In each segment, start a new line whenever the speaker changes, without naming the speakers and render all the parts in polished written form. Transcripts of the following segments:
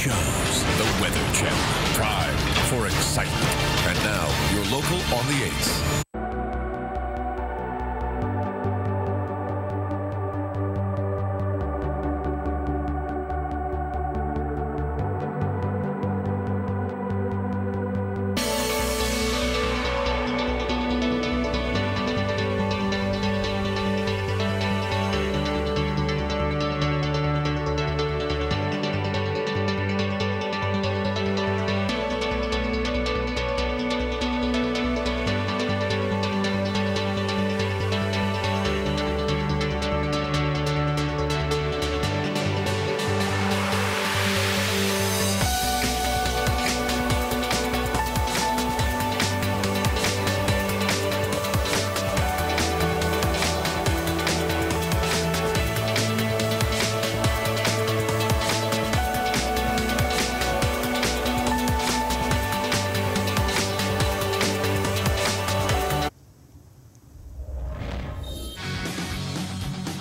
chose the Weather Channel. Prime for excitement. And now, your local on the 8s.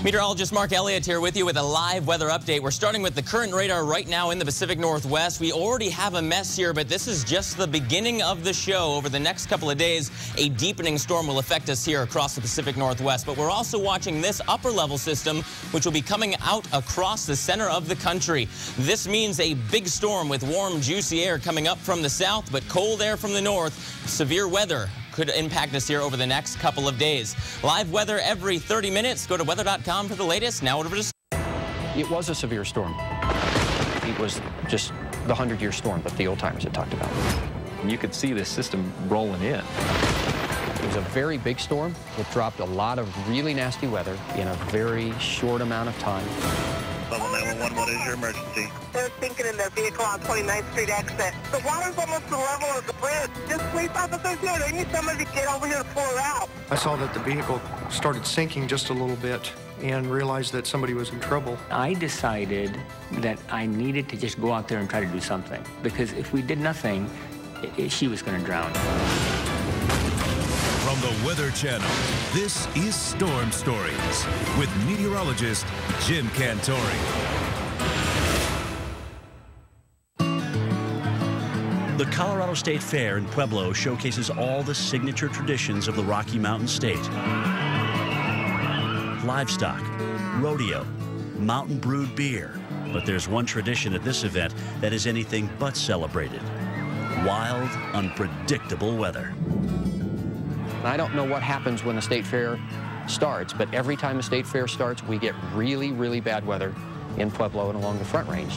Meteorologist Mark Elliott here with you with a live weather update. We're starting with the current radar right now in the Pacific Northwest. We already have a mess here, but this is just the beginning of the show. Over the next couple of days, a deepening storm will affect us here across the Pacific Northwest. But we're also watching this upper level system, which will be coming out across the center of the country. This means a big storm with warm, juicy air coming up from the south, but cold air from the north. Severe weather could impact us here over the next couple of days. Live weather every 30 minutes. Go to weather.com for the latest. Now over to...
It was a severe storm. It was just the 100-year storm that the old timers had talked about.
You could see the system rolling in.
It was a very big storm. It dropped a lot of really nasty weather in a very short amount of time.
Level 911, what is your emergency?
They're sinking in their vehicle on 29th Street exit. The water's almost the level of the bridge. Just police officers here, they need somebody to get over here to pull her out.
I saw that the vehicle started sinking just a little bit and realized that somebody was in trouble.
I decided that I needed to just go out there and try to do something, because if we did nothing, she was going to drown.
From the Weather Channel, this is Storm Stories with meteorologist Jim Cantore.
The Colorado State Fair in Pueblo showcases all the signature traditions of the Rocky Mountain State. Livestock, rodeo, mountain brewed beer. But there's one tradition at this event that is anything but celebrated. Wild, unpredictable weather.
I don't know what happens when the state fair starts, but every time the state fair starts, we get really, really bad weather in Pueblo and along the Front Range.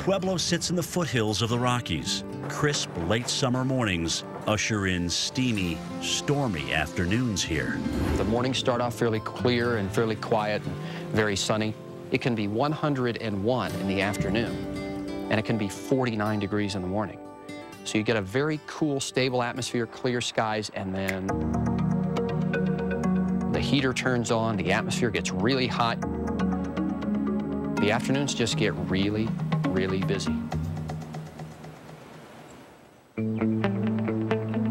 Pueblo sits in the foothills of the Rockies. Crisp late summer mornings usher in steamy, stormy afternoons here.
The mornings start off fairly clear and fairly quiet and very sunny. It can be 101 in the afternoon, and it can be 49 degrees in the morning. So you get a very cool, stable atmosphere, clear skies, and then the heater turns on, the atmosphere gets really hot. The afternoons just get really, really busy.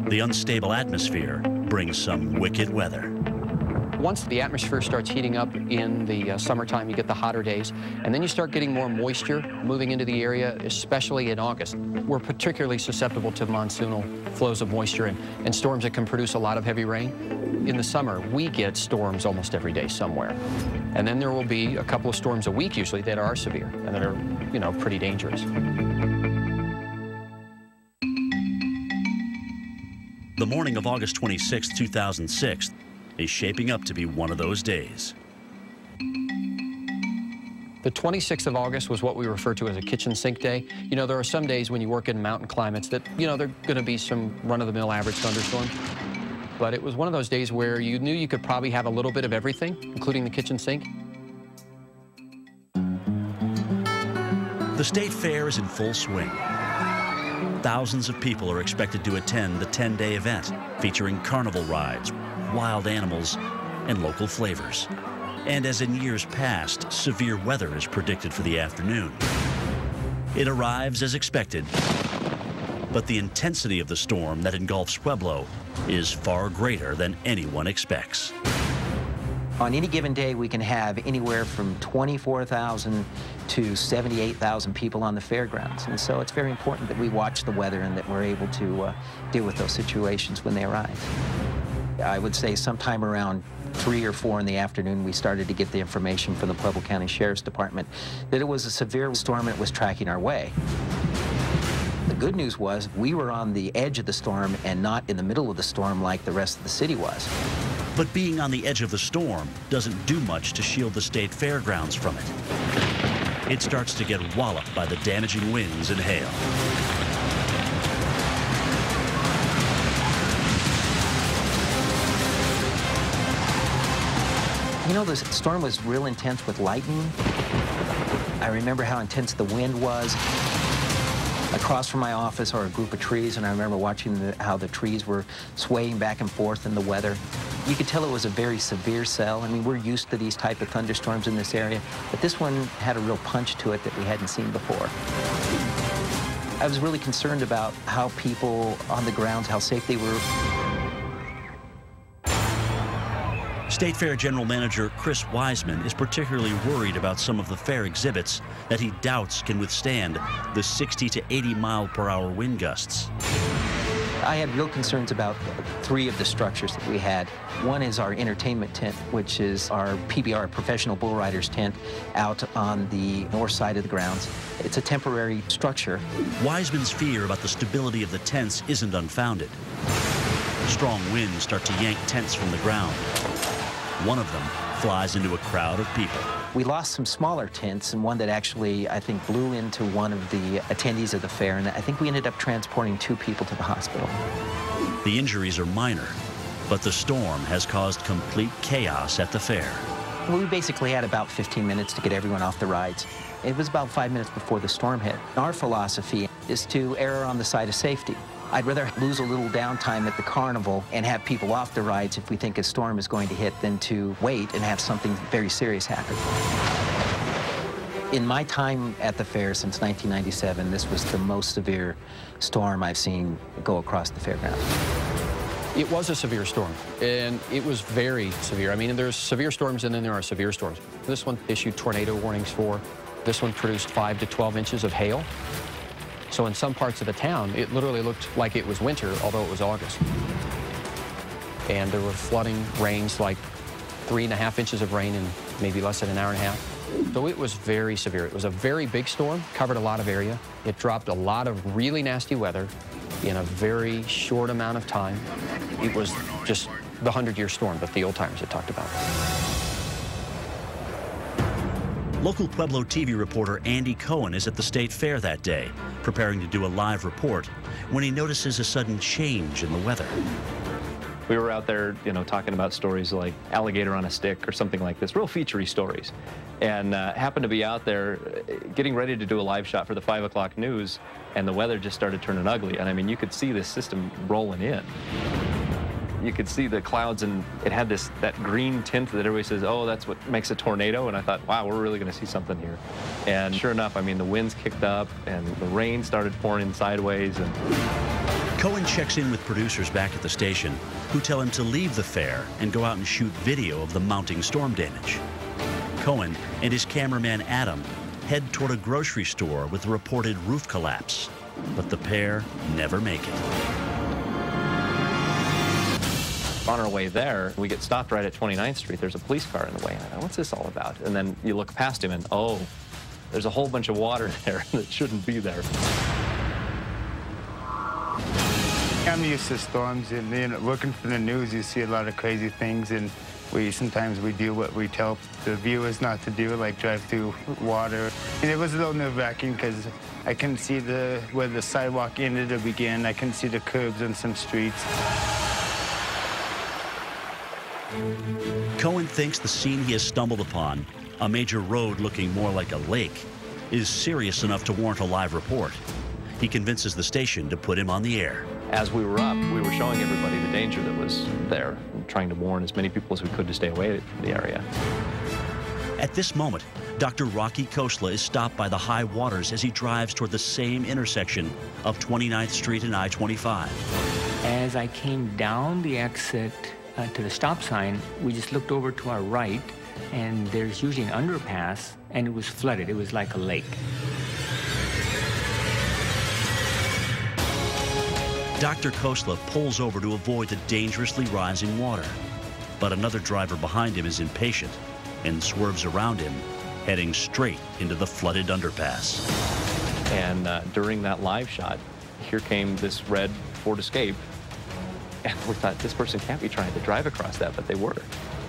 The unstable atmosphere brings some wicked weather.
Once the atmosphere starts heating up in the summertime, you get the hotter days, and then you start getting more moisture moving into the area, especially in August. We're particularly susceptible to monsoonal flows of moisture and storms that can produce a lot of heavy rain. In the summer, we get storms almost every day somewhere. And then there will be a couple of storms a week usually that are severe and that are, you know, pretty dangerous.
The morning of August 26, 2006 is shaping up to be one of those days.
The 26th of August was what we refer to as a kitchen sink day. You know, there are some days when you work in mountain climates that, you know, there are going to be some run-of-the-mill average thunderstorms. But it was one of those days where you knew you could probably have a little bit of everything, including the kitchen sink.
The State Fair is in full swing. Thousands of people are expected to attend the 10-day event, featuring carnival rides, wild animals, and local flavors. And as in years past, severe weather is predicted for the afternoon. It arrives as expected, but the intensity of the storm that engulfs Pueblo is far greater than anyone expects.
On any given day, we can have anywhere from 24,000 to 78,000 people on the fairgrounds. And so it's very important that we watch the weather and that we're able to deal with those situations when they arise. I would say sometime around 3 or 4 in the afternoon, we started to get the information from the Pueblo County Sheriff's Department that it was a severe storm and it was tracking our way. The good news was we were on the edge of the storm and not in the middle of the storm like the rest of the city was.
But being on the edge of the storm doesn't do much to shield the state fairgrounds from it. It starts to get walloped by the damaging winds and hail.
You know, the storm was real intense with lightning. I remember how intense the wind was. Across from my office are a group of trees, and I remember watching how the trees were swaying back and forth in the weather. You could tell it was a very severe cell. I mean, we're used to these type of thunderstorms in this area, but this one had a real punch to it that we hadn't seen before. I was really concerned about how people on the grounds, how safe they were.
State Fair General Manager Chris Wiseman is particularly worried about some of the fair exhibits that he doubts can withstand the 60 to 80 mile-per-hour wind gusts.
I had real concerns about 3 of the structures that we had. One is our entertainment tent, which is our PBR, Professional Bull Riders tent, out on the north side of the grounds. It's a temporary structure.
Wiseman's fear about the stability of the tents isn't unfounded. Strong winds start to yank tents from the ground. One of them flies into a crowd of people.
We lost some smaller tents, and one that actually, I think, blew into one of the attendees of the fair, and I think we ended up transporting 2 people to the hospital.
The injuries are minor, but the storm has caused complete chaos at the fair.
We basically had about 15 minutes to get everyone off the rides. It was about 5 minutes before the storm hit. Our philosophy is to err on the side of safety. I'd rather lose a little downtime at the carnival and have people off the rides if we think a storm is going to hit than to wait and have something very serious happen. In my time at the fair since 1997, this was the most severe storm I've seen go across the fairgrounds.
It was a severe storm, and it was very severe. I mean, there's severe storms and then there are severe storms. This one issued tornado warnings for. This one produced 5 to 12 inches of hail. So in some parts of the town, it literally looked like it was winter, although it was August. And there were flooding rains, like 3.5 inches of rain in maybe less than an hour and a half. So it was very severe. It was a very big storm, covered a lot of area. It dropped a lot of really nasty weather in a very short amount of time. It was just the 100-year storm that the old-timers had talked about.
Local Pueblo TV reporter Andy Cohen is at the state fair that day, preparing to do a live report, when he notices a sudden change in the weather.
We were out there, you know, talking about stories like alligator on a stick or something like this, real featurey stories. And happened to be out there getting ready to do a live shot for the 5 o'clock news, and the weather just started turning ugly. And I mean, you could see this system rolling in. You could see the clouds, and it had that green tint that everybody says, oh, that's what makes a tornado. And I thought, wow, we're really going to see something here. And sure enough, I mean, the winds kicked up, and the rain started pouring sideways. And
Cohen checks in with producers back at the station, who tell him to leave the fair and go out and shoot video of the mounting storm damage. Cohen and his cameraman Adam head toward a grocery store with the reported roof collapse, but the pair never make it.
On our way there, we get stopped right at 29th Street. There's a police car in the way. And I thought, what's this all about? And then you look past him, and oh, there's a whole bunch of water there that shouldn't be there.
I'm used to storms, and looking for the news, you see a lot of crazy things, and sometimes we do what we tell the viewers not to do, like drive through water. And it was a little nerve-wracking because I couldn't see where the sidewalk ended or began. I couldn't see the curbs on some streets.
Cohen thinks the scene he has stumbled upon, a major road looking more like a lake, is serious enough to warrant a live report. He convinces the station to put him on the air.
As we were up, we were showing everybody the danger that was there, and trying to warn as many people as we could to stay away from the area.
At this moment, Dr. Rocky Khosla is stopped by the high waters as he drives toward the same intersection of 29th Street and I-25.
As I came down the exit to the stop sign, we just looked over to our right, and there's usually an underpass, and it was flooded. It was like a lake.
Dr. Khosla pulls over to avoid the dangerously rising water. But another driver behind him is impatient and swerves around him, heading straight into the flooded underpass.
And during that live shot, here came this red Ford Escape. And we thought, this person can't be trying to drive across that, but they were.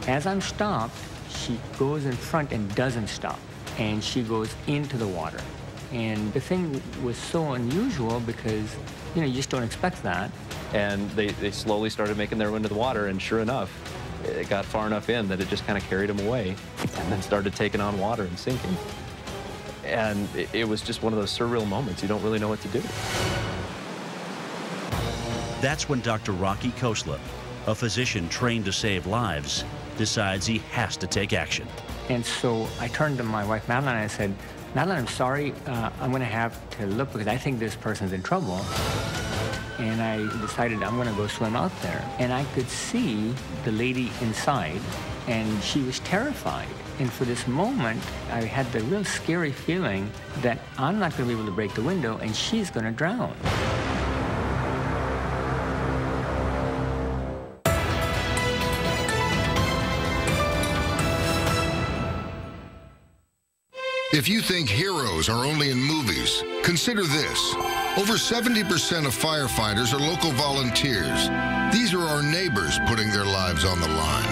As I'm stopped, she goes in front and doesn't stop. And she goes into the water. And the thing was so unusual because, you know, you just don't expect that.
And they slowly started making their way into the water, and sure enough, it got far enough in that it just kind of carried them away and then started taking on water and sinking. And it was just one of those surreal moments. You don't really know what to do.
That's when Dr. Rocky Khosla, a physician trained to save lives, decides he has to take action.
And so I turned to my wife, Madeline, and I said, Madeline, I'm sorry, I'm going to have to look because I think this person's in trouble. And I decided I'm going to go swim out there. And I could see the lady inside, and she was terrified. And for this moment, I had the real scary feeling that I'm not going to be able to break the window, and she's going to drown.
If you think heroes are only in movies, consider this. Over 70% of firefighters are local volunteers. These are our neighbors putting their lives on the line.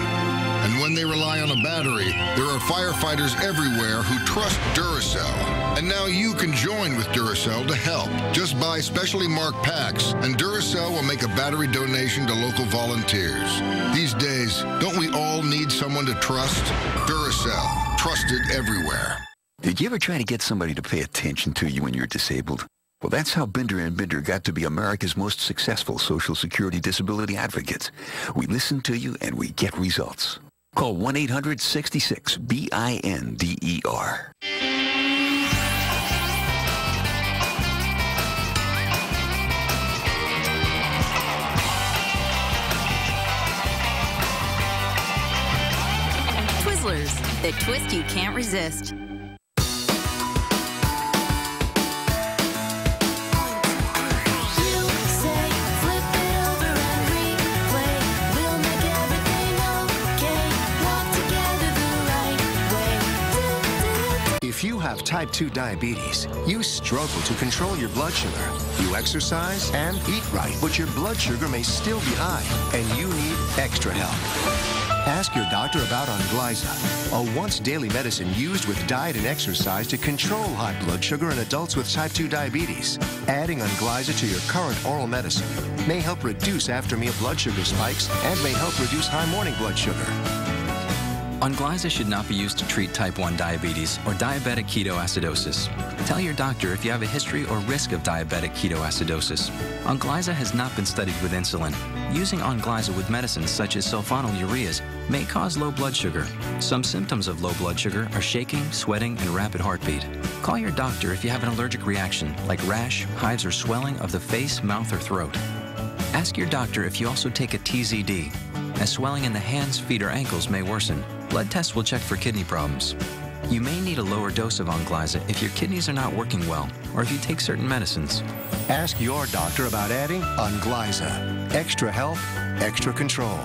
And when they rely on a battery, there are firefighters everywhere who trust Duracell. And now you can join with Duracell to help. Just buy specially marked packs, and Duracell will make a battery donation to local volunteers. These days, don't we all need someone to trust? Duracell, trusted everywhere.
Did you ever try to get somebody to pay attention to you when you're disabled? Well, that's how Binder & Binder got to be America's most successful Social Security disability advocates. We listen to you and we get results. Call 1-800-66-BINDER.
Twizzlers, the twist you can't resist.
If you have type 2 diabetes, you struggle to control your blood sugar. You exercise and eat right, but your blood sugar may still be high, and you need extra help. Ask your doctor about Onglyza, a once-daily medicine used with diet and exercise to control high blood sugar in adults with type 2 diabetes. Adding Onglyza to your current oral medicine may help reduce after-meal blood sugar spikes and may help reduce high morning blood sugar.
Onglyza should not be used to treat type 1 diabetes or diabetic ketoacidosis. Tell your doctor if you have a history or risk of diabetic ketoacidosis. Onglyza has not been studied with insulin. Using Onglyza with medicines such as sulfonylureas may cause low blood sugar. Some symptoms of low blood sugar are shaking, sweating, and rapid heartbeat. Call your doctor if you have an allergic reaction like rash, hives, or swelling of the face, mouth, or throat. Ask your doctor if you also take a TZD, as swelling in the hands, feet, or ankles may worsen. Blood tests will check for kidney problems. You may need a lower dose of Onglyza if your kidneys are not working well or if you take certain medicines.
Ask your doctor about adding Onglyza. Extra help, extra control.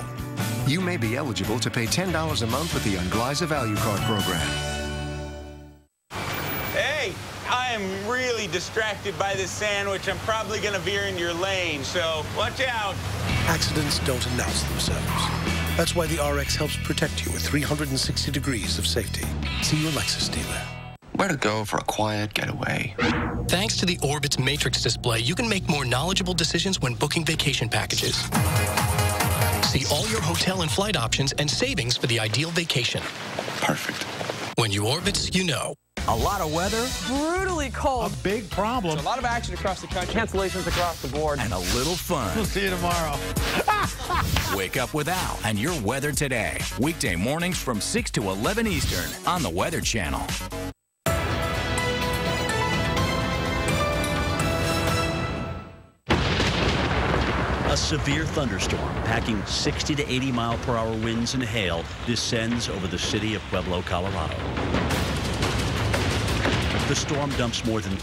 You may be eligible to pay $10 a month with the Onglyza Value Card program.
Hey, I am really distracted by this sandwich. I'm probably going to veer into your lane, so watch out.
Accidents don't announce themselves. That's why the RX helps protect you with 360 degrees of safety. See your Lexus dealer.
Where to go for a quiet getaway?
Thanks to the Orbitz Matrix display, you can make more knowledgeable decisions when booking vacation packages. See all your hotel and flight options and savings for the ideal vacation.
Perfect.
When you Orbitz, you know.
A lot of weather.
Brutally cold.
A big problem.
A lot of action across the country. Cancellations across the board.
And a little fun.
We'll see you tomorrow.
Wake up with Al and your weather today. Weekday mornings from 6 to 11 Eastern on the Weather Channel.
A severe thunderstorm, packing 60 to 80 mile-per-hour winds and hail, descends over the city of Pueblo, Colorado. The storm dumps more than